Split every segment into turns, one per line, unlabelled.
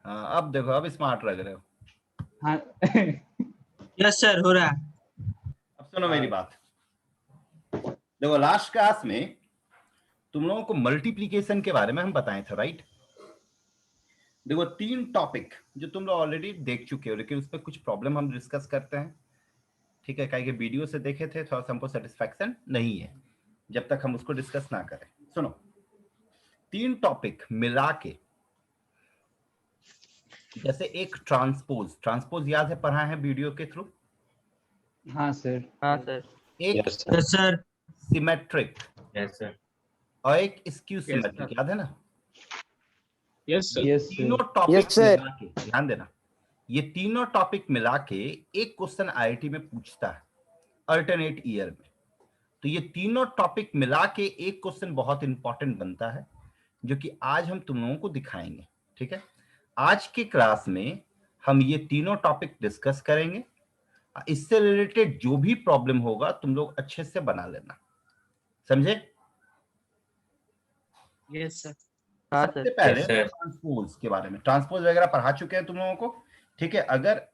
हाँ अब देखो, अब स्मार्ट लग रहे हो।
हाँ
यस सर, हो रहा है।
अब सुनो मेरी बात। देखो लास्ट क्लास में तुम लोगों को मल्टीप्लीकेशन के बारे में हम बताए थे, राइट? देखो 3 टॉपिक जो तुम लोग ऑलरेडी देख चुके हो, लेकिन उस पर कुछ प्रॉब्लम हम डिस्कस करते हैं, ठीक है? काहे कि वीडियो से देखे थे, थोड़ा सा हमको सेटिस्फैक्शन नहीं है जब तक हम उसको डिस्कस ना करें। सुनो, 3 टॉपिक मिला के, जैसे एक ट्रांसपोज याद है, पढ़ा है वीडियो के थ्रू?
हाँ सर।
हाँ सर।
एक
yes sir.
Symmetric
yes sir.
और एक स्क्यू सिमेट्रिक, याद है ना?
Yes sir.
यस
तीनों
सर।
टॉपिक मिला के, ध्यान देना, ये तीनों टॉपिक मिला के एक क्वेश्चन आईआईटी में पूछता है अल्टरनेट ईयर में। तो ये तीनों टॉपिक मिला के एक क्वेश्चन बहुत इंपॉर्टेंट बनता है, जो कि आज हम तुम लोगों को दिखाएंगे, ठीक है? आज के क्लास में हम ये तीनों टॉपिक डिस्कस करेंगे। इससे रिलेटेड जो भी प्रॉब्लम होगा तुम लोग अच्छे से बना लेना, समझे?
Yes sir.
हाँ
सबसे
सर।
पहले
यस सर।
ट्रांसपोज के बारे में, ट्रांसपोज वगैरह पढ़ा चुके हैं तुम लोगों को, ठीक है? अगर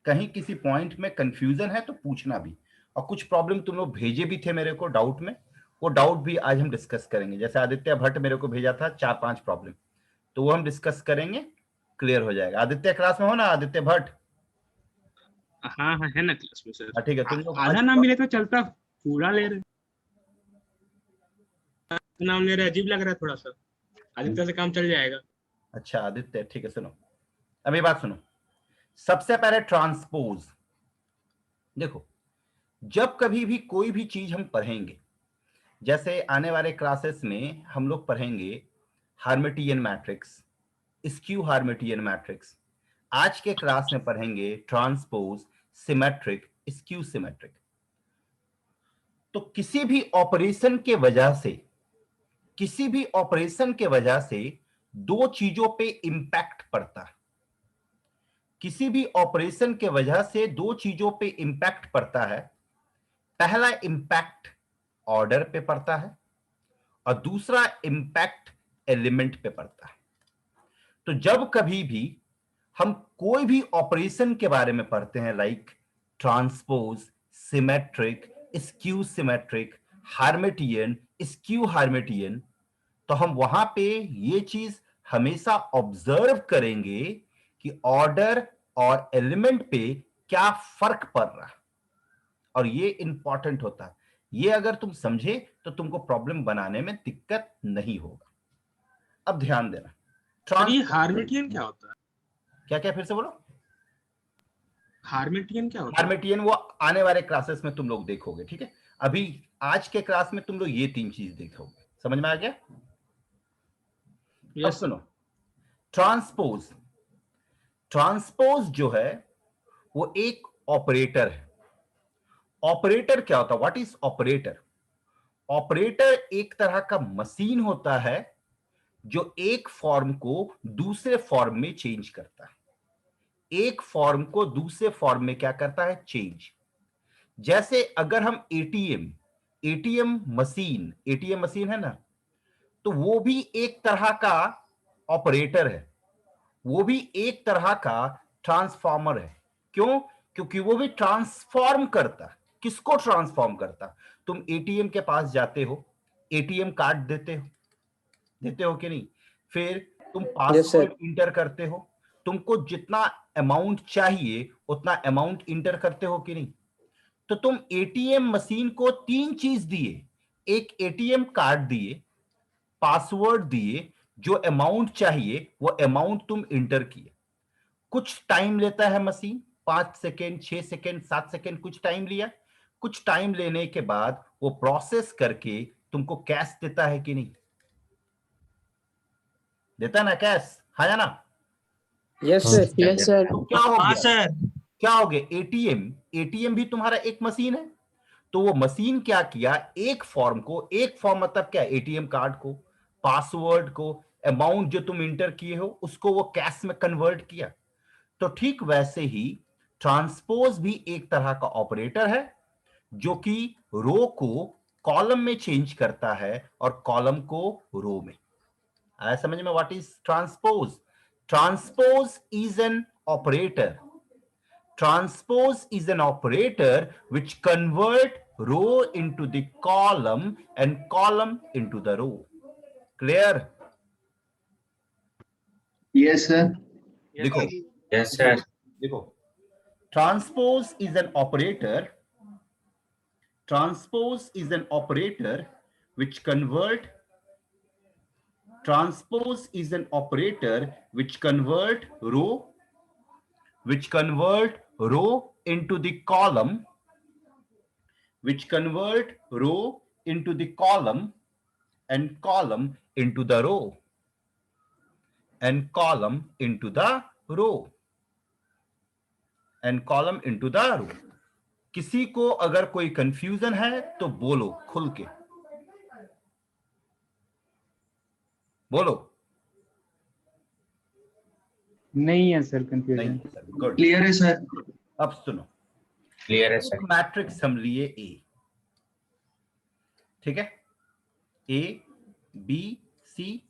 कहीं किसी पॉइंट में कंफ्यूजन है तो पूछना भी, और कुछ प्रॉब्लम तुम लोग भेजे भी थे मेरे को डाउट में, वो डाउट भी आज हम डिस्कस करेंगे। जैसे आदित्य भट्ट मेरे को भेजा था 4-5 प्रॉब्लम, तो वो हम डिस्कस करेंगे, क्लियर हो जाएगा। आदित्य क्लास में हो ना, आदित्य भट्ट?
हाँ हाँ है ना क्लास में सर।
ठीक है, तुम लोग
आधा नाम मिले तो चलता, पूरा ले रहे। नाम ले रहे, अजीब लग रहा है थोड़ा सा। आदित्य से काम चल जाएगा।
अच्छा आदित्य, ठीक है। सुनो, अब ये बात सुनो। सबसे पहले ट्रांसपोज। देखो, जब कभी भी कोई भी चीज हम पढ़ेंगे, जैसे आने वाले क्लासेस में हम लोग पढ़ेंगे हार्मिटियन मैट्रिक्स, स्क्यू हार्मिटियन मैट्रिक्स। आज के क्लास में पढ़ेंगे ट्रांसपोज, सिमेट्रिक, स्क्यू सिमेट्रिक। तो किसी भी ऑपरेशन के वजह से, किसी भी ऑपरेशन के वजह से दो चीजों पे इंपैक्ट पड़ता है। किसी भी ऑपरेशन के वजह से दो चीजों पे इंपैक्ट पड़ता है। पहला इंपैक्ट ऑर्डर पे पड़ता है और दूसरा इंपैक्ट एलिमेंट पे पड़ता है। तो जब कभी भी हम कोई भी ऑपरेशन के बारे में पढ़ते हैं, like transpose, symmetric, skew symmetric, Hermitian, skew Hermitian, तो हम वहां पे ये चीज हमेशा ऑब्जर्व करेंगे कि ऑर्डर और एलिमेंट पे क्या फर्क पड़ रहा है, और ये इंपॉर्टेंट होता है। ये अगर तुम समझे तो तुमको प्रॉब्लम बनाने में दिक्कत नहीं होगा। अब ध्यान देना,
सर ये हार्मिटियन क्या होता है?
क्या क्या, फिर से बोलो।
हार्मिटियन क्या होता है?
हार्मिटियन वो आने वाले क्लासेस में तुम लोग देखोगे, ठीक है? अभी आज के क्लास में तुम लोग ये 3 चीज देखोगे। समझ में आ गया? अब
यस सर।
सुनो, ट्रांसपोज। ट्रांसपोज जो है वो एक ऑपरेटर है। ऑपरेटर क्या होता है? What is operator? ऑपरेटर एक तरह का मशीन होता है जो एक फॉर्म को दूसरे फॉर्म में चेंज करता है। एक फॉर्म को दूसरे फॉर्म में क्या करता है? चेंज। जैसे अगर हम एटीएम मशीन है ना, तो वो भी एक तरह का ऑपरेटर है, वो भी एक तरह का ट्रांसफॉर्मर है। क्यों? क्योंकि वो भी ट्रांसफॉर्म करता है। किसको ट्रांसफॉर्म करता? तुम एटीएम के पास जाते हो, एटीएम कार्ड देते हो कि नहीं? फिर तुम पासवर्ड इंटर करते हो, तुमको जितना अमाउंट चाहिए उतना अमाउंट इंटर करते हो कि नहीं? तो तुम एटीएम मशीन को 3 चीज दिए, एक एटीएम कार्ड दिए, पासवर्ड दिए, जो अमाउंट चाहिए वो अमाउंट तुम इंटर किए। कुछ टाइम लेता है मशीन, 5 सेकेंड, 6 सेकेंड, 7 सेकेंड, कुछ टाइम लिया। कुछ टाइम लेने के बाद वो प्रोसेस करके तुमको कैश देता है कि नहीं? देता ना कैश, है या ना?
Yes sir. Yes sir.
तो क्या हो
हाँ
गया?
सर।
क्या हो गया? एटीएम भी तुम्हारा एक मशीन है। तो वो मशीन क्या किया, एक फॉर्म को, एक फॉर्म मतलब क्या? एटीएम कार्ड को, पासवर्ड को, अमाउंट जो तुम इंटर किए हो उसको वो कैश में कन्वर्ट किया। तो ठीक वैसे ही ट्रांसपोज भी एक तरह का ऑपरेटर है जो कि रो को कॉलम में चेंज करता है और कॉलम को रो में। आया समझ में? What is transpose? Transpose is an operator. Transpose is an operator which convert row into the column and column into the row. Clear?
Yes, sir.
देखो
Yes, sir.
देखो transpose is an operator. Transpose is an operator which convert. Transpose is an operator which convert row into the column, which convert row into the column and column into the row and column into the row and column into the row. किसी को अगर कोई confusion है तो बोलो खुल के बोलो.
नहीं है सर कंफ्यूजन.
नहीं सर, गुड.
क्लियर है सर.
अब सुनो,
Clear है sir.
एक मैट्रिक्स हम लिए ए, ठीक है, A B C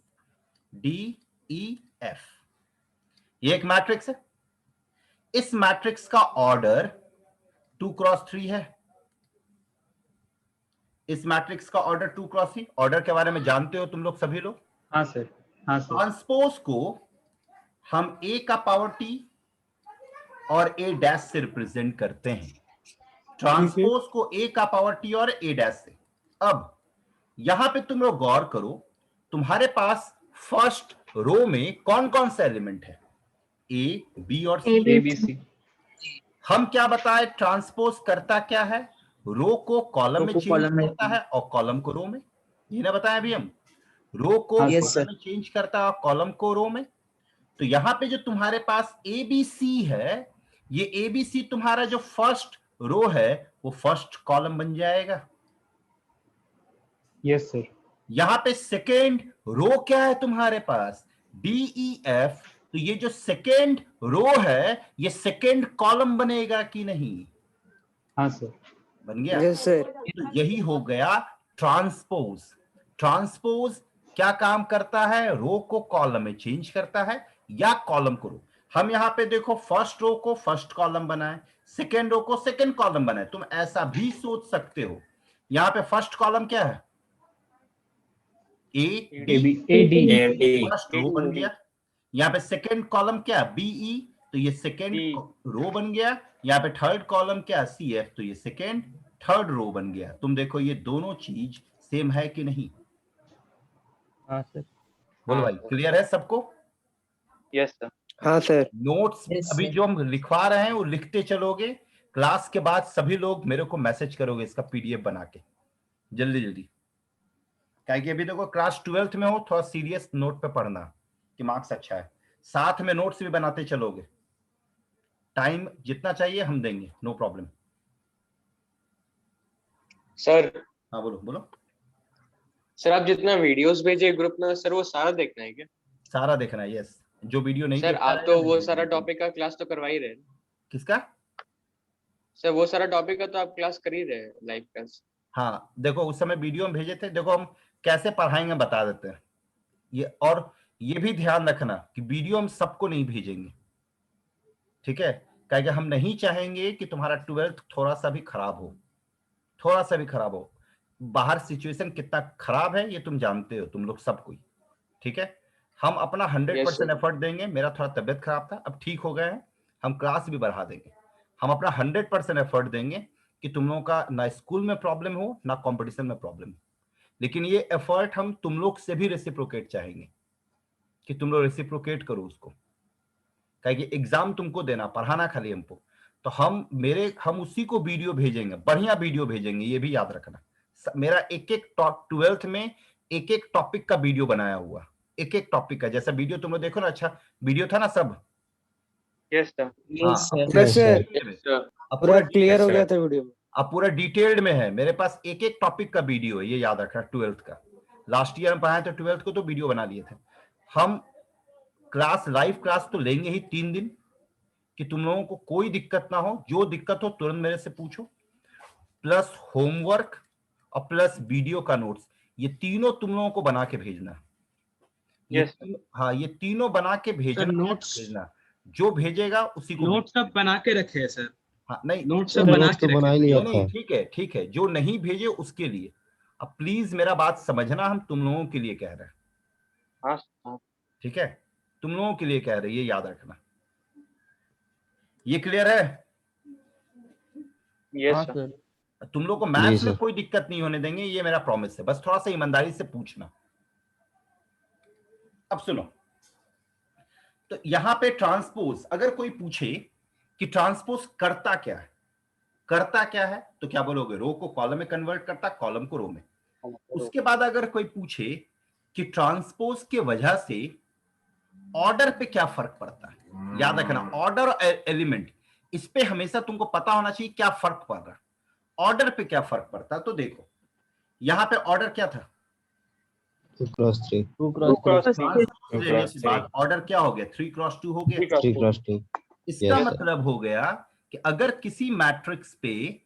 D E F, ये एक मैट्रिक्स है. इस मैट्रिक्स का ऑर्डर 2x3 है. इस मैट्रिक्स का ऑर्डर 2x3. ऑर्डर के बारे में जानते हो तुम लोग सभी लोग?
हाँ सर. हाँ सर.
ट्रांसपोज को हम ए का पावर टी और ए डैश से रिप्रेजेंट करते हैं. ट्रांसपोज को ए का पावर टी और ए डैश से. अब यहां पे तुम लोग गौर करो, तुम्हारे पास फर्स्ट रो में कौन कौन सा एलिमेंट है? ए बी और सी.
ABC.
हम क्या बताए, ट्रांसपोज करता क्या है? रो को कॉलम में चेंज करता है और कॉलम को रो में. ये ना बताया अभी हम, रो को कॉलम में चेंज करता है और कॉलम को रो में. तो यहां पे जो तुम्हारे पास एबीसी है, ये एबीसी तुम्हारा जो फर्स्ट रो है वो फर्स्ट कॉलम बन जाएगा.
Yes sir.
यहां पे सेकेंड रो क्या है तुम्हारे पास? डीईएफ. तो ये जो सेकेंड रो है ये सेकेंड कॉलम बनेगा कि नहीं?
हाँ सर.
बन गया.
Yes, sir.
तो यही हो गया ट्रांसपोज. ट्रांसपोज क्या काम करता है? रो को कॉलम में चेंज करता है या कॉलम को रो. हम यहां पे देखो, फर्स्ट रो को फर्स्ट कॉलम बनाए, सेकेंड रो को सेकेंड कॉलम बनाए. तुम ऐसा भी सोच सकते हो, यहां पे फर्स्ट कॉलम क्या है? A D. फर्स्ट रो बन गया. यहां पे सेकेंड कॉलम क्या? बीई. तो ये सेकेंड रो बन गया. यहाँ पे थर्ड कॉलम क्या? C F. तो ये सेकेंड थर्ड रो बन गया. तुम देखो ये दोनों चीज सेम है कि नहीं?
हाँ सर.
बोलो भाई, क्लियर है सबको?
Yes sir.
हाँ सर.
नोट्स
Yes,
अभी
sir.
जो हम लिखवा रहे हैं वो लिखते चलोगे. क्लास के बाद सभी लोग मेरे को मैसेज करोगे इसका पीडीएफ बना के जल्दी जल्दी. क्या कि अभी देखो क्लास 12th में हो, थोड़ा सीरियस नोट पे पढ़ना कि मार्क्स अच्छा है. साथ में नोट्स भी बनाते चलोगे. टाइम जितना चाहिए हम देंगे, नो प्रॉब्लम.
सर.
हाँ बोलो बोलो.
सर आप जितना वीडियोस भेजे ग्रुप में सर वो सारा देखना है क्या?
सारा देखना है. यस. जो वीडियो नहीं
सर
देख
आप
पा
तो
रहे हैं,
वो सारा टॉपिक का क्लास तो करवा ही रहे हैं.
किसका?
सर वो सारा टॉपिक का तो आप क्लास कर ही रहे हैं, लाइव क्लास.
हाँ देखो, उस समय वीडियो हम भेजे थे. देखो हम कैसे पढ़ाएंगे बता देते हैं ये. और ये भी ध्यान रखना कि वीडियो हम सबको नहीं भेजेंगे, ठीक है? क्योंकि हम नहीं चाहेंगे कि तुम्हारा 12th थोड़ा सा भी खराब हो, थोड़ा सा भी खराब हो. बाहर सिचुएशन कितना खराब है ये तुम जानते हो, तुम लोग सब कोई, ठीक है? हम अपना 100% एफर्ट देंगे. मेरा थोड़ा तबियत खराब था, अब ठीक हो गए हैं. हम क्लास भी बढ़ा देंगे. हम अपना 100% एफर्ट देंगे कि तुम लोगों का ना स्कूल में प्रॉब्लम हो ना कंपटीशन में प्रॉब्लम हो. लेकिन ये एफर्ट हम तुम लोग से भी रेसिप्रोकेट चाहेंगे कि तुम लोग रेसिप्रोकेट करो उसको. क्योंकि एग्जाम तुमको देना, पढ़ाना खाली हमको. तो हम उसी को वीडियो भेजेंगे, बढ़िया वीडियो भेजेंगे, ये भी याद रखना. मेरा एक एक 12th में एक एक टॉपिक का वीडियो बनाया हुआ, एक एक टॉपिक का. जैसा वीडियो तुम लोग देखो ना, अच्छा वीडियो था ना सब?
Yes sir.
Yes, sir.
अब
Yes, sir. पूरा क्लियर हो गया था वीडियो.
अब पूरा डिटेल्ड में है. मेरे पास एक एक टॉपिक का वीडियो है, ये याद रखना. 12th का लास्ट ईयर में पढ़ाए थे 12th को, तो वीडियो बना लिए थे हम. क्लास लाइव क्लास तो लेंगे ही 3 दिन, कि तुम लोगों को कोई दिक्कत ना हो. जो दिक्कत हो तुरंत मेरे से पूछो. प्लस होमवर्क और प्लस वीडियो का नोट्स, ये तीनों तुम लोगों को बना के भेजना. ये
Yes, sir.
हाँ, ये तीनों बना के भेजना,
नोट्स
भेजना, जो भेजेगा उसी को
नोट्स सब बना के रखे हैं सर,
हाँ नहीं
नोट्स
सर
सब बना
नोट्स
के
तो
रखे
बना ही
हैं।
लिया
नहीं नहीं
था।
ठीक है ठीक है, जो नहीं भेजे उसके लिए। अब प्लीज मेरा बात समझना, हम तुम लोगों के लिए कह रहे हैं,
हाँ हाँ
ठीक है, तुम लोगों के लिए कह रहे हैं, ये याद रखना। ये क्लियर है?
yes
हाँ
sir.
सर।
तुम लोग को
जी
मैथ्स में
सर।
कोई दिक्कत नहीं होने देंगे, ये मेरा प्रॉमिस है, बस थोड़ा सा ईमानदारी से पूछना। अब सुनो, तो यहां पे ट्रांसपोज, अगर कोई पूछे कि ट्रांसपोज करता क्या है, करता क्या है, तो क्या बोलोगे? रो को कॉलम में कन्वर्ट करता, कॉलम को रो में। उसके बाद अगर कोई पूछे कि ट्रांसपोज के वजह से ऑर्डर पे क्या फर्क पड़ता है, याद रखना ऑर्डर और एलिमेंट, इस पे हमेशा तुमको पता होना चाहिए क्या फर्क पड़ रहा है, ऑर्डर पे क्या फर्क पड़ता है। तो देखो यहां पे ऑर्डर क्या था,
2 क्रॉस 3
2
2
क्रॉस
cross 3.
ट्रांसपोज
2
लेने
cross
के
3
बाद ऑर्डर क्या हो गया? 3x2 हो गया।
3 cross
3
2.
क्रॉस 2
इसका
Yes, sir.
मतलब हो गया कि अगर किसी मैट्रिक्स पे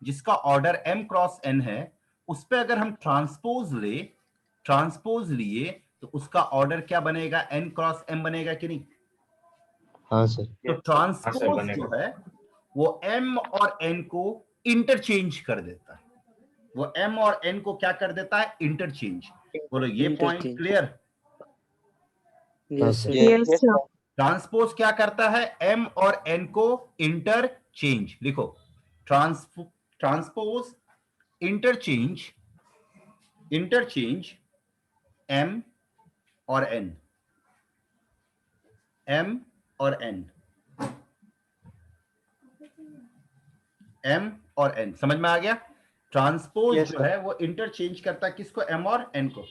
जिसका ऑर्डर m क्रॉस n है, उस पे अगर हम ट्रांसपोज लिए तो उसका ऑर्डर क्या बनेगा? n क्रॉस m बनेगा कि नहीं?
हाँ सर।
तो
Yes, sir.
ट्रांसपोज
बनेगा।
जो है वो m और n को इंटरचेंज कर देता है, वो m और n को क्या कर देता है? इंटरचेंज। बोलो ये point
Interchange.
Clear?
Yes sir.
Yes sir.
Transpose क्या करता है? m और n को इंटरचेंज। लिखो ट्रांसपोज इंटरचेंज m और n, m और n, m और n, समझ में आ गया? ट्रांसपोज
Yes,
जो
sir.
है वो इंटरचेंज करता है किसको? m और n को,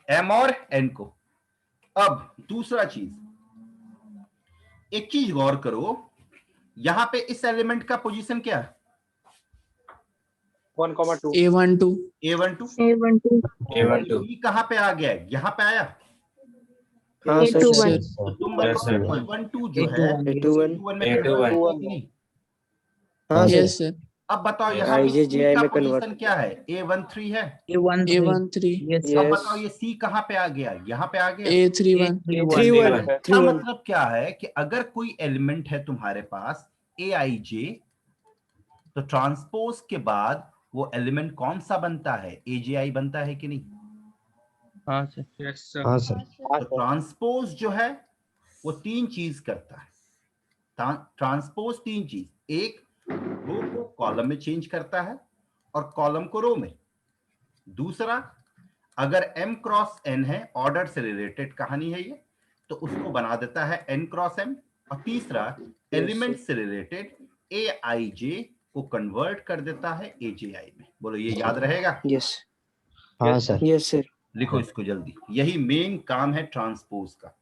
m और n को। अब दूसरा चीज, एक चीज गौर करो, यहां पे इस एलिमेंट का पोजीशन क्या है?
1,2.
A12
A12
ये कहां पे आ गया है? यहां पे आया।
हाँ सर।
Yes,
Yes,
तो
sir.
तुम
Yes,
बताओ
sir.
A12 जो है
A21
A21 में
A21
convert होगा कि नहीं?
हाँ सर।
yes sir,
अब बताओ यहाँ पे
IJ
C
JI
का
में
पोजीशन
convert।
क्या है? A13 है।
A13
अब
Yes.
बताओ ये C कहाँ पे आ गया? यहाँ पे आ गया।
A31
3-1
इसका
3-1
मतलब क्या है कि अगर कोई एलिमेंट है तुम्हारे पास AIJ, तो ट्रांसपोज के बाद वो एलिमेंट कौन सा बनता है? AJI बनता है कि नहीं?
हाँ सर।
यस सर,
हाँ सर।
तो ट्रांसपोज जो है वो तीन चीज करता है। ट्रांसपोज तीन चीज, एक रो को कॉलम में चेंज करता है और कॉलम को रो में। दूसरा, अगर m क्रॉस n है, ऑर्डर से रिलेटेड कहानी है ये, तो उसको बना देता है n क्रॉस m। और तीसरा, एलिमेंट से रिलेटेड AIJ को कन्वर्ट कर देता है AJI में। बोलो ये याद रहेगा?
यस
हाँ सर।
Yes sir.
लिखो इसको जल्दी, यही मेन काम है ट्रांसपोज का।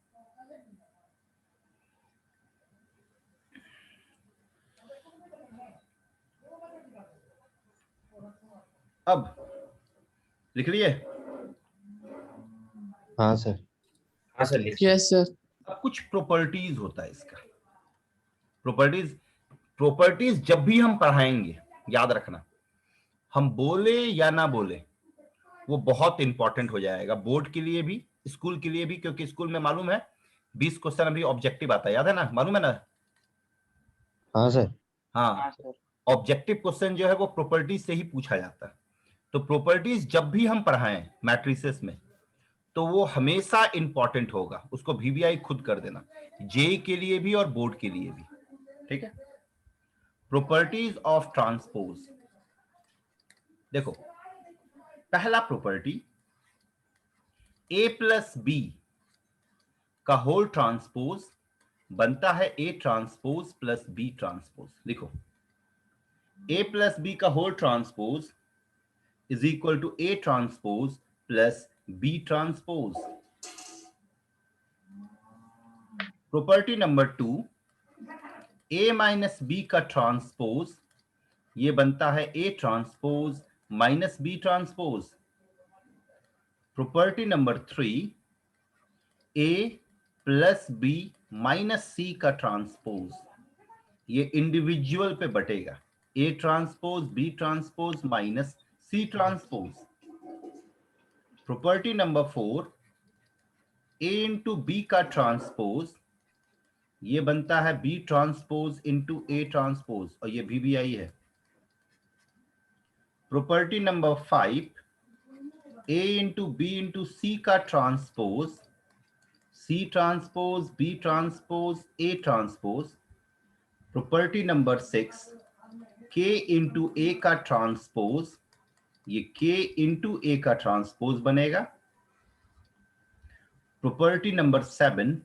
अब लिख लिए?
हाँ सर।
हाँ सर लिखिए।
yes sir,
अब कुछ प्रॉपर्टीज होता है इसका। प्रॉपर्टीज जब भी हम पढ़ाएंगे, याद रखना, हम बोले या ना बोले, वो बहुत इंपॉर्टेंट हो जाएगा बोर्ड के लिए भी, स्कूल के लिए भी, क्योंकि स्कूल में मालूम है 20 क्वेश्चन अभी ऑब्जेक्टिव आता है, याद है ना? मालूम है ना?
हाँ सर।
हाँ,
हाँ सर.
ऑब्जेक्टिव क्वेश्चन जो है वो प्रॉपर्टीज से ही पूछा जाता है। तो प्रॉपर्टीज जब भी हम पढ़ाएं मैट्रिसेस में, तो वो हमेशा इंपॉर्टेंट होगा, उसको VBI खुद कर देना, जेई के लिए भी और बोर्ड के लिए भी, ठीक है? Properties of transpose. देखो, पहला प्रॉपर्टी, A प्लस बी का होल ट्रांसपोज बनता है A transpose plus B transpose. लिखो, A प्लस बी का whole transpose is equal to A transpose plus B transpose. Property number 2, A minus B का transpose ये बनता है A transpose minus B transpose. Property number 3, A plus B minus C का transpose ये individual पे बटेगा, A transpose B transpose minus C transpose. Property number 4, A into B का transpose ये बनता है B transpose into A transpose, और ये BBI है। Property number 5, A into B into C का transpose C transpose B transpose A transpose. Property number 6, K into A का transpose, ये K इंटू A का ट्रांसपोज बनेगा। प्रॉपर्टी नंबर 7,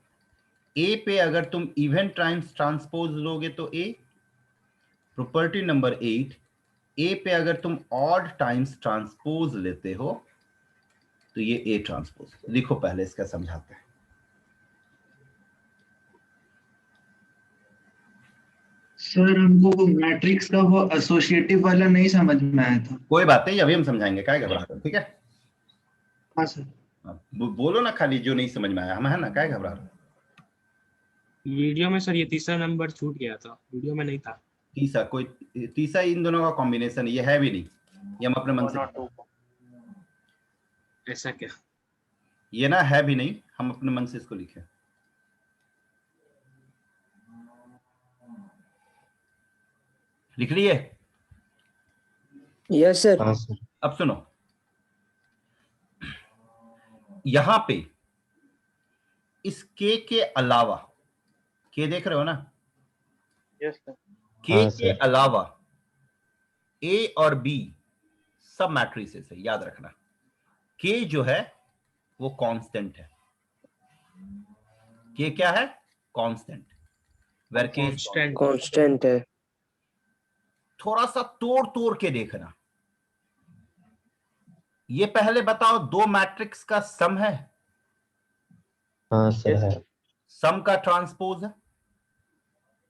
A पे अगर तुम इवन टाइम्स ट्रांसपोज लोगे तो A। प्रॉपर्टी नंबर 8, A पे अगर तुम ऑड टाइम्स ट्रांसपोज लेते हो तो ये A ट्रांसपोज। लिखो पहले इसका समझाते हैं।
सर हमको मैट्रिक्स का वो एसोसिएटिव वाला नहीं समझ में आया था।
कोई बात नहीं, अभी हम समझाएंगे, क्या घबरा रहे हो, ठीक है।
हाँ सर।
बोलो ना खाली जो नहीं समझ में आया, हम है ना, क्या घबरा रहे हो।
वीडियो में सर ये तीसरा नंबर छूट गया था, वीडियो में नहीं था।
तीसरा इन दोनों का कॉम्बिनेशन, ये है भी नहीं, ये हम अपने मन से,
ऐसा क्या?
ये ना है भी नहीं, हम अपने मन से इसको लिखे। लिख लिए?
Yes sir.
हाँ सर।
अब सुनो, यहां पे इस के अलावा, के देख रहे हो ना,
यस सर।
के अलावा ए और बी सब मैट्रिसेस है, याद रखना। के जो है वो कांस्टेंट है। के क्या है? कांस्टेंट। वेर के
कांस्टेंट है।
थोड़ा सा तोड़ के देखना। ये पहले बताओ, दो मैट्रिक्स का सम है?
हाँ सर है।
सम का ट्रांसपोज है।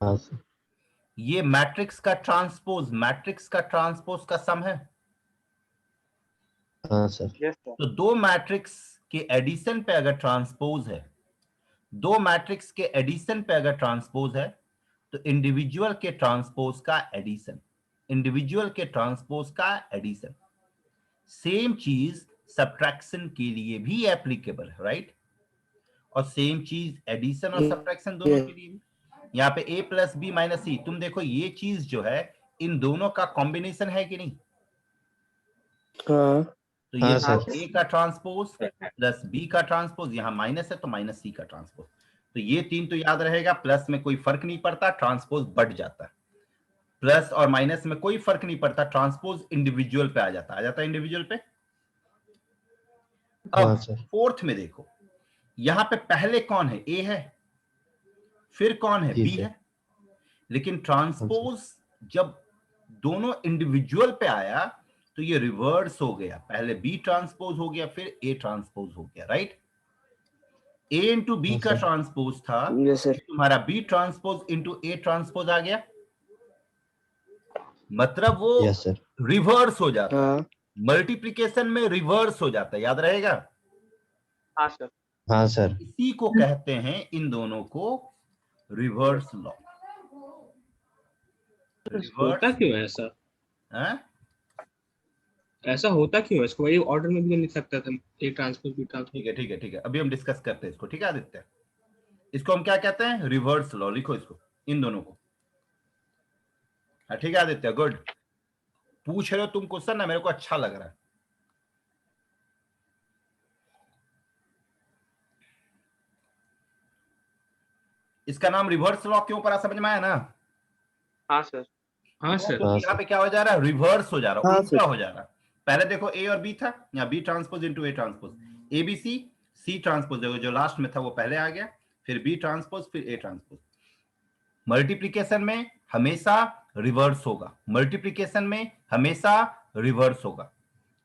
हाँ सर।
ये मैट्रिक्स का ट्रांसपोज, मैट्रिक्स का ट्रांसपोज का सम है।
हाँ सर।
Yes sir.
तो दो मैट्रिक्स के एडिशन पे अगर ट्रांसपोज है, दो मैट्रिक्स के एडिशन पे अगर ट्रांसपोज है, तो इंडिविजुअल के ट्रांसपोज का एडिशन, इंडिविजुअल के ट्रांसपोज का एडिशन। सेम चीज सब्ट्रैक्शन के लिए भी एप्लीकेबल है, राइट? और सेम चीज एडिशन और सब्ट्रैक्शन दोनों के लिए भी। यहाँ पे a प्लस बी माइनस सी, तुम देखो ये चीज जो है इन दोनों का कॉम्बिनेशन है कि नहीं?
हाँ।
तो ये
हाँ सर।
a का ट्रांसपोज प्लस b का ट्रांसपोज, यहाँ माइनस है तो माइनस c का ट्रांसपोज। तो ये तीन तो याद रहेगा, प्लस में कोई फर्क नहीं पड़ता, ट्रांसपोज बढ़ जाता है। प्लस और माइनस में कोई फर्क नहीं पड़ता, ट्रांसपोज इंडिविजुअल पे आ जाता है इंडिविजुअल पे।
हाँ
अब
सर।
फोर्थ में देखो, यहां पे पहले कौन है? ए है, फिर कौन है?
जी
बी
सर।
है। लेकिन ट्रांसपोज जब दोनों इंडिविजुअल पे आया तो ये रिवर्स हो गया, पहले बी ट्रांसपोज हो गया, फिर ए ट्रांसपोज हो गया, राइट? ए इंटू बी
हाँ
का
सर।
ट्रांसपोज था,
यस सर।
तुम्हारा बी ट्रांसपोज इंटू ए ट्रांसपोज आ गया, मतलब वो
यस सर।
रिवर्स हो जाता है।
हाँ।
मल्टीप्लिकेशन में रिवर्स हो जाता है, याद रहेगा?
हाँ सर।
हाँ सर।
इसी को कहते हैं इन दोनों को रिवर्स लॉ।
होता क्यों है ऐसा?
हैं?
ऐसा होता क्यों है? इसको वही ऑर्डर में भी नहीं लिख सकता था, एक ट्रांसपोज बी ट्रांसपोज।
ठीक है, अभी हम डिस्कस करते हैं इसको, ठीक है आदित्य? इसको हम क्या कहते हैं? Reverse law. लिखो इसको, इन दोनों को। हाँ ठीक है आदित्य, गुड। पूछ रहे हो तुम क्वेश्चन ना, मेरे को अच्छा लग रहा है। इसका नाम रिवर्स लॉ क्यों पड़ा, समझ में आया ना?
हाँ सर।
हाँ सर।
तो यहाँ पे क्या हो जा रहा है? रिवर्स हो जा रहा है,
हाँ,
उल्टा हो जा रहा है। पहले देखो ए और बी था, यहाँ B transpose into A transpose, A B C, C transpose देखो जो लास्ट में था वो पहले आ गया, फिर बी ट्रांसपोज, फिर ए ट्रांसपोज। मल्टीप्लिकेशन में हमेशा रिवर्स होगा, मल्टीप्लिकेशन में हमेशा रिवर्स होगा।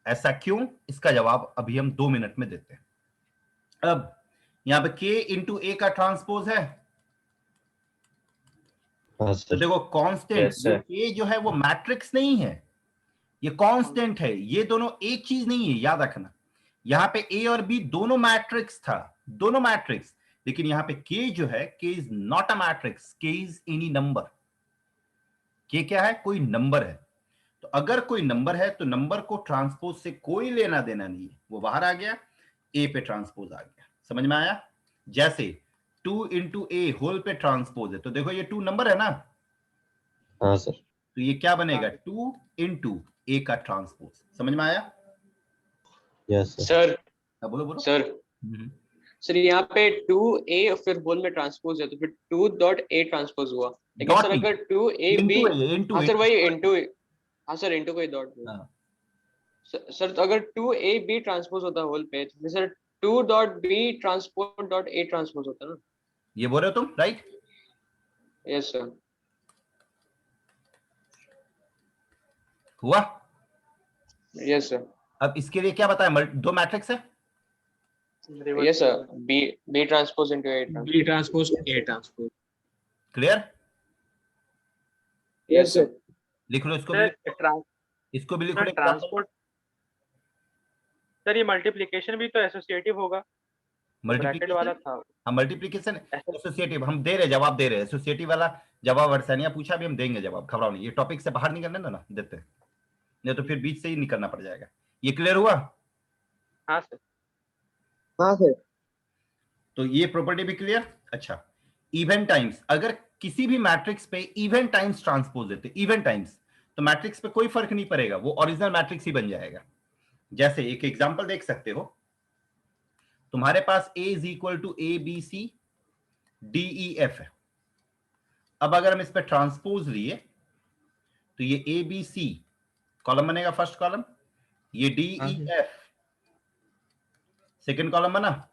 ऐसा क्यों? इसका जवाब अभी हम 2 मिनट में देते हैं। अब यहाँ पे के इंटू ए का ट्रांसपोज है,
हाँ
तो
सर।
देखो कांस्टेंट,
Yes, sir.
ये जो है वो मैट्रिक्स नहीं है, ये कांस्टेंट है। ये दोनों एक चीज नहीं है, याद रखना। यहाँ पे ए और बी दोनों मैट्रिक्स था, दोनों मैट्रिक्स। लेकिन यहाँ पे के जो है, के इज नॉट अ मैट्रिक्स, के इज एनी नंबर। के क्या है? कोई नंबर है। तो अगर कोई नंबर है तो नंबर को ट्रांसपोज से कोई लेना देना नहीं है, वो बाहर आ गया, ए पे ट्रांसपोज आ गया। समझ में आया? जैसे 2 इंटू ए होल पे ट्रांसपोज है, तो देखो ये 2 नंबर है ना,
हाँ सर।
तो ये क्या बनेगा? 2 इंटू ए का ट्रांसपोज। समझ में आया?
Yes sir.
सर
बोलो बोलो।
सर सर यहाँ पे 2a फिर होल में ट्रांसपोज है तो फिर 2.a ट्रांसपोज हुआ, लेकिन सर अगर 2ab, हाँ सर वही इनटू, हाँ सर इनटू कोई डॉट सर, तो अगर 2ab ट्रांसपोज होता होल पे तो sir 2.b transpose dot a transpose होता ना।
ये बोल रहे हो तुम, राइट?
Yes sir.
हुआ?
Yes sir.
अब इसके लिए क्या बताया? 2 मैट्रिक्स है।
Yes sir, b transpose into a transpose.
B transpose a transpose.
Clear?
Yes sir.
लिख लो इसको भी, इसको भी लिख लो।
ट्रांसपोर्ट सर, ये मल्टीप्लिकेशन भी तो एसोसिएटिव होगा, ब्रैकेट वाला था।
हाँ, मल्टीप्लिकेशन एसोसिएटिव हम दे रहे, जवाब दे रहे हैं। एसोसिएटिव वाला जवाब वर्षानिया पूछा, भी हम देंगे जवाब, घबराओ नहीं। ये टॉपिक से बाहर निकलने दो ना, देते हैं, नहीं तो फिर बीच से ही निकलना पड़ जाएगा। ये क्लियर हुआ?
हाँ सर।
हाँ सर।
तो ये प्रॉपर्टी भी क्लियर। अच्छा, इवन टाइम्स, अगर किसी भी मैट्रिक्स पे इवन टाइम्स ट्रांसपोज देते, इवन टाइम्स, तो मैट्रिक्स पे कोई फर्क नहीं पड़ेगा, वो ओरिजिनल मैट्रिक्स ही बन जाएगा। जैसे एक एग्जांपल देख सकते हो, तुम्हारे पास A is equal to ABC DEF है। अब अगर हम इस पे ट्रांसपोज लिए तो ये ABC कॉलम बनेगा, फर्स्ट कॉलम, ये DEF सेकंड कॉलम बना।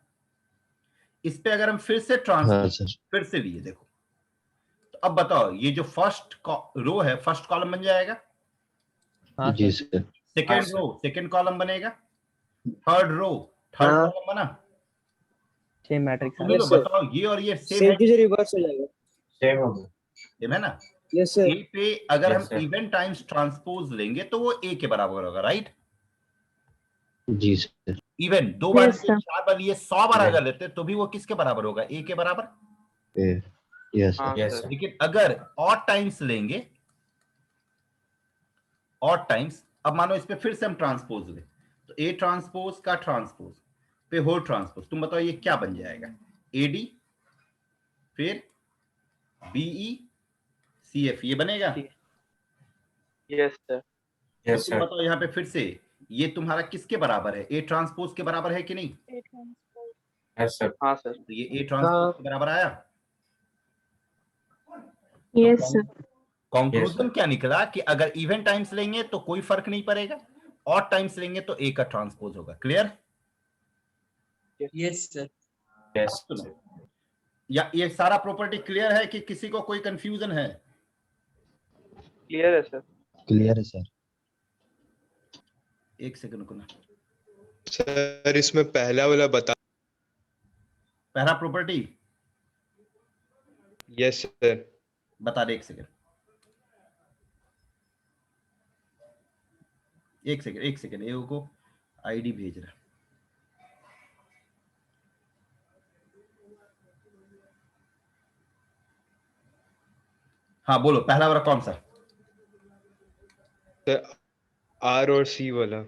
इस पे अगर हम फिर से ट्रांसपोज फिर से लिए, देखो, तो अब बताओ, ये जो फर्स्ट रो है फर्स्ट कॉलम बन जाएगा।
जी sir.
Second row second column बनेगा, थर्ड रो थर्ड कॉलम बना।
सेम मैट्रिक्स
तो बताओ, ये और ये सेम है,
रिवर्स हो जाएगा।
सेम होगा।
सेम है ना?
Yes sir.
ए पे अगर
Yes,
हम
sir.
इवन टाइम्स ट्रांसपोज लेंगे तो वो ए के बराबर होगा, राइट?
जी सर।
इवन 2 बार लिए, 4 बार लिए, 100 बार अगर लेते तो भी वो किसके बराबर होगा? ए के बराबर।
यस
हाँ
Yes,
सर।
sir.
लेकिन अगर ऑड टाइम्स लेंगे, ऑड टाइम्स, अब मानो इस पे फिर से हम ट्रांसपोज ले, तो ए ट्रांसपोज का ट्रांसपोज पे होल ट्रांसपोज, तुम बताओ ये क्या बन जाएगा? एडी फिर बीई सीएफ, ये बनेगा।
Yes sir.
तो
Yes,
तुम
sir.
बताओ यहाँ पे फिर से ये तुम्हारा किसके बराबर है? ए ट्रांसपोज के बराबर है कि नहीं?
Yes, sir.
हाँ सर।
तो ये ए ट्रांसपोज के बराबर आया।
Yes sir.
कंक्लूजन
Yes,
क्या निकला कि अगर इवन टाइम्स लेंगे तो कोई फर्क नहीं पड़ेगा, ऑड टाइम्स लेंगे तो ए का ट्रांसपोज होगा। Clear?
Yes sir.
Yes, sir.
या ये सारा प्रॉपर्टी क्लियर है कि किसी को कोई कंफ्यूजन है?
क्लियर है सर।
क्लियर है सर।
एक सेकंड को ना,
सर इसमें पहला वाला बता।
पहला प्रॉपर्टी
यस सर।
बता दे, एक सेकंड एक सेकंड ए को आईडी भेज रहा। हाँ बोलो, पहला वाला कौन सा?
सर आर और सी वाला।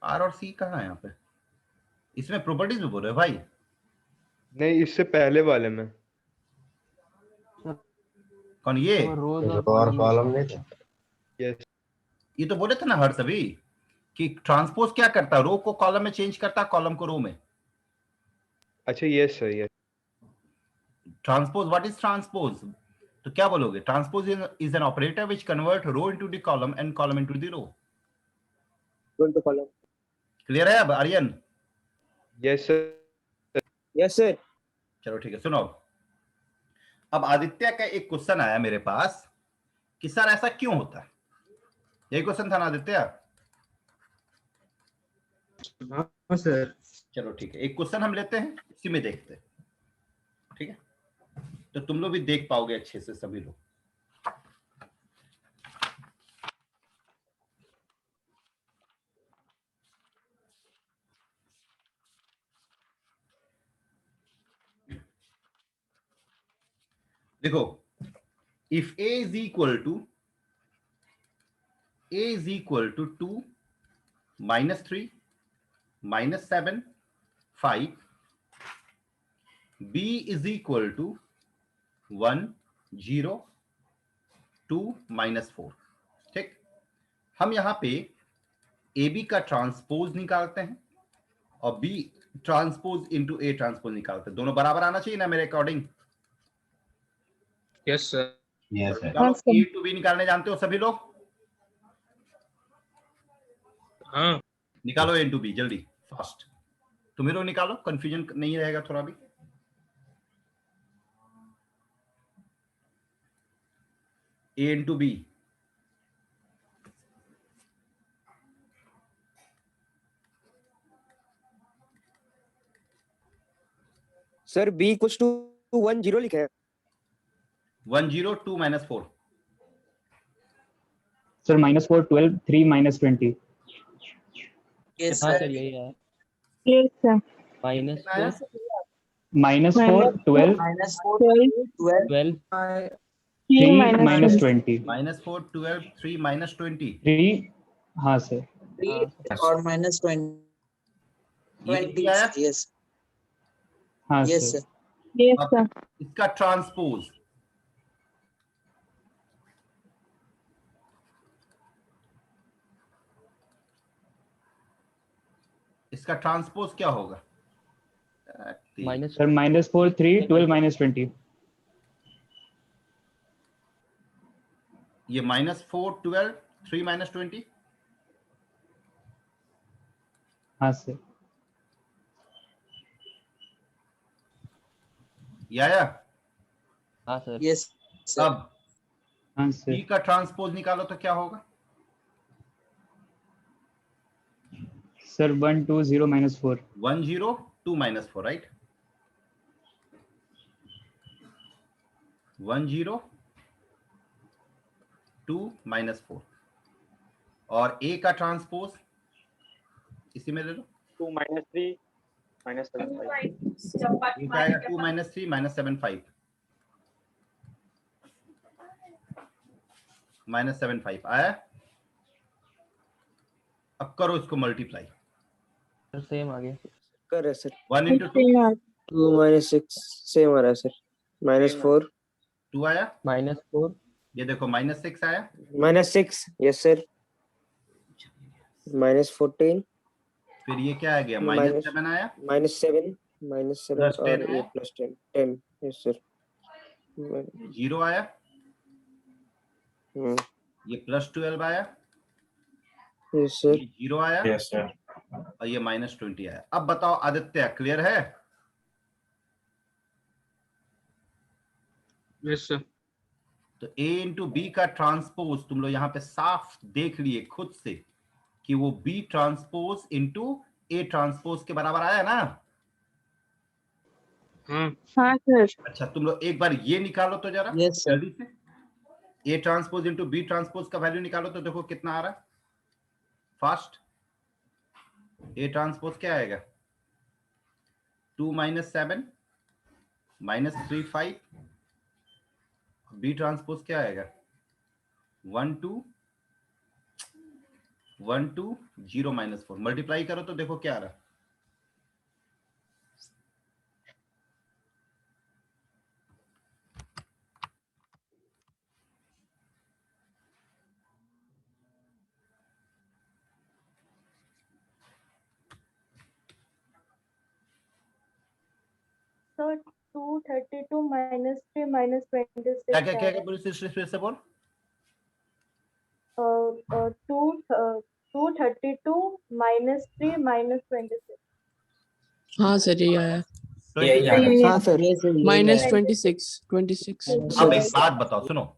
आर और सी कहाँ है यहाँ पे? इसमें प्रॉपर्टीज में बोल रहे हो भाई?
नहीं, इससे पहले वाले में।
कौन ये?
और कॉलम नहीं था।
यस।
ये तो बोले थे ना हर सभी कि ट्रांसपोज क्या करता है? रो को कॉलम में चेंज करता है, कॉलम को रो में।
अच्छा yes sir. Yes.
Transpose, what is transpose? तो क्या बोलोगे? Transpose is an operator which convert row into the column and column into the row. Clear है अब Aryan?
Yes sir.
Yes sir.
चलो ठीक है, सुनो। अब आदित्य का एक क्वेश्चन आया मेरे पास कि सर ऐसा क्यों होता है? यही क्वेश्चन था ना आदित्य?
हाँ सर।
चलो ठीक है, एक क्वेश्चन हम लेते हैं, इसी में देखते हैं, ठीक है? तो तुम लोग भी देख पाओगे अच्छे से, सभी लोग। देखो, if a is equal to A is equal to 2 minus 3 minus 7 5, B is equal to 1 0 2 minus 4। ठीक, हम यहां पे AB का ट्रांसपोज निकालते हैं और B transpose into A transpose निकालते हैं। दोनों बराबर आना चाहिए ना मेरे according.
Yes sir.
Yes, sir.
A to B निकालने जानते हो सभी लोग?
हाँ
निकालो A इंटू बी जल्दी, फास्ट। तुम्हें लोग निकालो, कंफ्यूजन नहीं रहेगा थोड़ा भी। A into B.
Sir b equals to 1 0 लिखा है।
1 0 2 minus 4।
Sir -4 12 3 minus 20।
Yes,
हाँ
sir.
सर यही है।
Yes, sir.
-4
-4 12
12,
12
3
3
minus
20।
-4 12 3 minus 20।
3 हाँ सर।
3 or minus 20.
ये
20.
क्या है?
Yes.
हाँ
Yes,
सर।
sir.
Yes,
अब
sir.
इसका ट्रांसपोज क्या होगा?
Minus
sir -4 3 12 minus 20।
ये -4 12 3 minus 20।
हाँ सर।
ये आया?
हाँ सर।
Yes, sir.
अब
हाँ
B
सर।
का ट्रांसपोज निकालो तो क्या होगा?
Sir 1 2 0 minus 4।
1 0 2 minus 4, right? 1 0 2 minus 4। और A का ट्रांसपोज इसी में ले लो।
2 minus 3 minus 7 5।
ये क्या आएगा? 2 minus 3 minus 7 5। -7 5 आया। अब करो इसको मल्टीप्लाई।
सर सेम आ गया। कर रहे sir.
1 into 2
Same as-
2 minus 6 same आ रहा है सर। -4
2 आया।
-4
ये देखो -6 आया।
-6 यस सर। -14
फिर ये क्या आ गया?
Minus-
-7 आया।
-7
Plus
और
10
ये
है?
+10 10 यस सर।
0 आया। ये +12 आया।
Yes sir.
ये 0 आया
Yes, sir.
और ये -20 आया। अब बताओ आदित्य, क्लियर है?
Yes sir.
तो A इंटू बी का ट्रांसपोज तुम लोग यहाँ पे साफ देख लिए खुद से कि वो B transpose into A transpose के बराबर आया ना?
हाँ
हाँ सर।
अच्छा, तुम लोग एक बार ये निकालो तो जरा
Yes, sir.
जल्दी से। A transpose into B transpose का वैल्यू निकालो तो देखो कितना आ रहा है फास्ट। A ट्रांसपोज क्या आएगा? 2 minus 7 minus 3 5। B ट्रांसपोज क्या आएगा? 1 2 1 2 0 minus 4। मल्टीप्लाई करो तो देखो क्या आ रहा है।
So 232 minus 3 minus 26
क्या क्या क्या बोल? फिर से बोल।
232 minus 3 minus 26।
हाँ सर ये आया।
यही आ रहा है।
हाँ सर।
-26
अब एक बात बताओ, सुनो,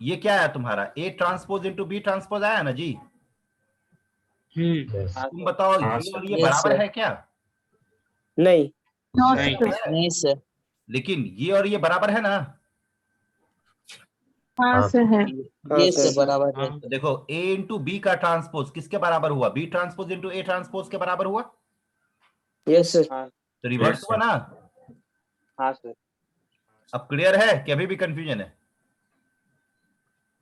ये क्या है तुम्हारा? A transpose into B transpose आया ना जी?
Yes.
तुम बताओ
हाँ,
ये और ये
Yes,
बराबर
sir.
है क्या?
नहीं
Not
नहीं।
sir.
नहीं सर।
लेकिन ये और ये बराबर है ना?
हाँ सर है।
ये
sir.
सर बराबर है।
हाँ
देखो A इंटू बी का ट्रांसपोज किसके बराबर हुआ? B transpose into A transpose के बराबर हुआ।
Yes sir.
हाँ
तो रिवर्स
Yes,
हुआ ना?
हाँ सर।
अब क्लियर है कि अभी भी कंफ्यूजन है?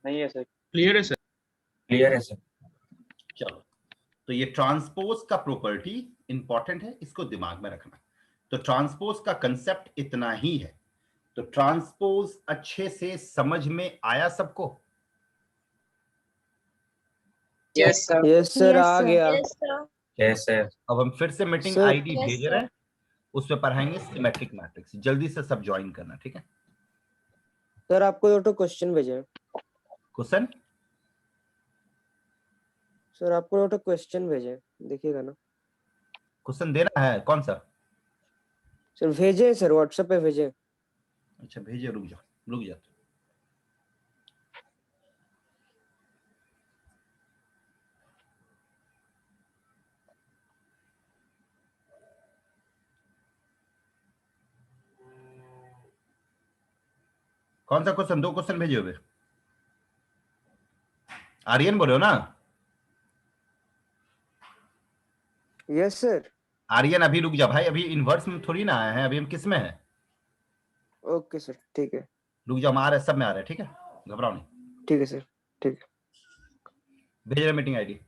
नहीं है सर।
क्लियर है सर।
क्लियर है सर।
चलो, तो ये ट्रांसपोज का प्रॉपर्टी इंपॉर्टेंट है, इसको दिमाग में रखना। तो ट्रांसपोज का कंसेप्ट इतना ही है। तो ट्रांसपोज अच्छे से समझ में आया सबको?
Yes sir.
Yes sir,
Yes,
आ
sir.
गया।
Yes, sir.
Yes sir.
अब हम फिर से मीटिंग
Sir,
आईडी
yes,
भेज
sir.
रहे हैं, उसमें पढ़ाएंगे सिमेट्रिक मैट्रिक्स। जल्दी से सब ज्वाइन करना, ठीक है?
सर आपको दो तो क्वेश्चन भेजे हैं।
क्वेश्चन?
सर आपको दो तो क्वेश्चन भेजे हैं, देखिएगा ना।
क्वेश्चन देना है? कौन सा?
सर भेजे हैं सर, व्हाट्सएप पे भेजे हैं।
अच्छा भेजिए, रुक जाओ। कौन सा क्वेश्चन? 2 क्वेश्चन भेजे हुए। आर्यन बोल रहे हो ना?
Yes sir.
आर्यन अभी रुक जा भाई, अभी इनवर्स में थोड़ी ना आया है, अभी हम किस में है?
ओके सर, ठीक है।
रुक जाओ, हम आ रहे हैं, सब में आ रहे हैं, ठीक है? घबराओ नहीं।
ठीक है सर, ठीक है।
भेज रहे मीटिंग आईडी।